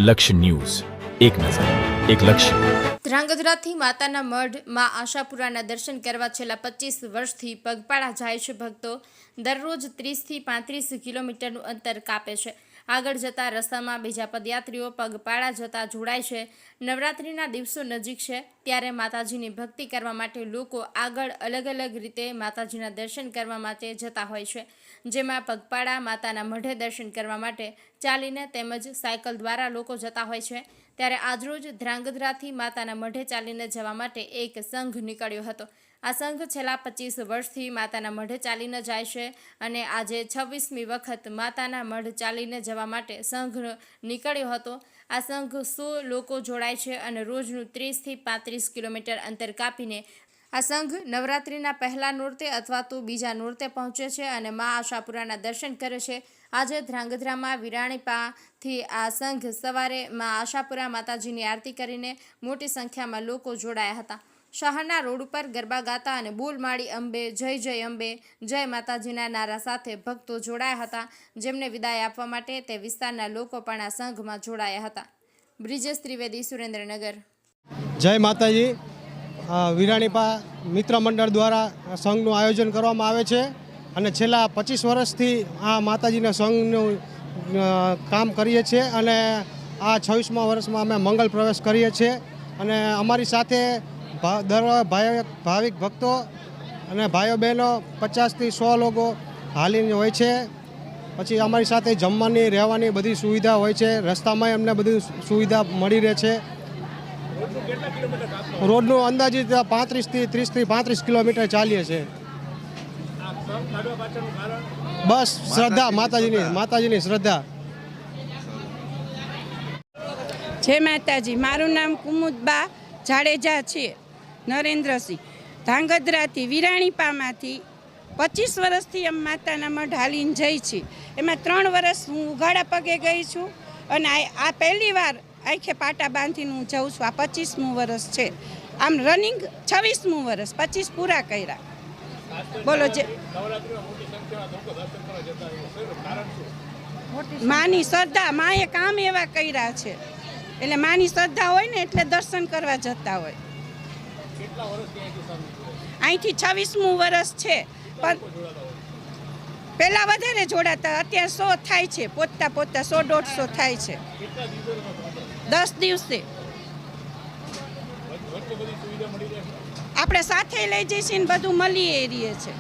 લક્ષ્ય ન્યૂઝ, એક નજર, એક લક્ષ્ય. ધ્રાંગધ્રાથી માતાના મઢ માં આશાપુરાના દર્શન કરવા છેલ્લા 25 વર્ષથી પગપાળા જાય છે ભક્તો. દરરોજ 30 થી 35 કિલોમીટરનું અંતર કાપે છે. આગળ જતા રસ્તામાં બીજા પદયાત્રીઓ પગપાળા જતા જોડાય છે. નવરાત્રિના દિવસો નજીક છે ત્યારે માતાજીની ભક્તિ કરવા માટે લોકો આગળ અલગ અલગ રીતે માતાજીના દર્શન કરવા માટે જતા હોય છે, જેમાં પગપાળા માતાના મઢે દર્શન કરવા માટે ચાલીને તેમજ સાયકલ દ્વારા લોકો જતા હોય છે. ત્યારે આજરોજ ધ્રાંગધ્રાથી માતાના મઢે ચાલીને જવા માટે એક સંઘ નીકળ્યો હતો. આ સંઘ છેલ્લા 25 વર્ષથી માતાના મઢે ચાલીને જાય છે અને આજે 26મી વખત માતાના મઢ ચાલીને જવા માટે સંઘ નીકળ્યો હતો. આ સંઘ 100 લોકો જોડાય છે અને રોજનું 30 થી 35 કિલોમીટર અંતર કાપીને આ સંઘ નવરાત્રિના પહેલા નોરતે અથવા તો બીજા નોરતે પહોંચે છે અને મા આશાપુરાના દર્શન કરે છે. આજે ધ્રાંગધ્રામાં વિરાણીપાથી આ સંઘ સવારે મા આશાપુરા માતાજીની આરતી કરીને મોટી સંખ્યામાં લોકો જોડાયા હતા. શહેરના રોડ ઉપર ગરબા ગાતા અને બોલ માળી અંબે, જય જય અંબે, જય માતાજીના નારા સાથે ભક્તો જોડાયા હતા, જેમને વિદાય આપવા માટે તે વિસ્તારના લોકો પણ આ સંઘમાં જોડાયા હતા. બ્રિજેશ ત્રિવેદી, સુરેન્દ્રનગર. જય માતાજી. વિરાણીપા મિત્ર મંડળ દ્વારા સંઘનું આયોજન કરવામાં આવે છે અને છેલ્લા 25 વર્ષથી આ માતાજીના સંઘનું કામ કરીએ છીએ અને આ 26મા વર્ષમાં અમે મંગલ પ્રવેશ કરીએ છીએ અને અમારી સાથે ભાવિક ભક્તો અને ભાઈઓ બહેનો 50 થી 100 લોકો હાલીને હોય છે. પછી અમારી સાથે જમવાની રહેવાની બધી સુવિધા હોય છે. રસ્તામાં અમને બધી સુવિધા મળી રહે છે. રોડનું અંદાજિત 35 થી 30 થી 35 કિલોમીટર ચાલીએ છીએ. બસ શ્રદ્ધા, માતાજીની શ્રદ્ધા. જય માતાજી. મારું નામ કુમુદબા જાડેજા છે, નરેન્દ્રસિંહ. ધ્રાંગધ્રાથી વિરાણીપામાંથી 25 વર્ષથી અમે માતાના મઢ હાલીને જઈ છીએ. એમાં 3 વર્ષ હું ઉઘાડા પગે ગઈ છું અને આ પહેલી વાર આખે પાટા બાંધીને હું જાઉં છું. આ 25મું વર્ષ છે. આમ રનિંગ 26મું વર્ષ, 25 પૂરા કર્યા. બોલો જે માની શ્રદ્ધા, માએ કામ એવા કર્યા છે એટલે માની શ્રદ્ધા હોય ને એટલે દર્શન કરવા જતા હોય. અહીંથી 26મું વર્ષ છે, પણ પહેલાં વધારે જોડાતા, અત્યારે 100 થાય છે. પોતા 100-150 થાય છે 10 દિવસે. આપણે સાથે લઈ જઈશું ને બધું મળી રહીએ છે.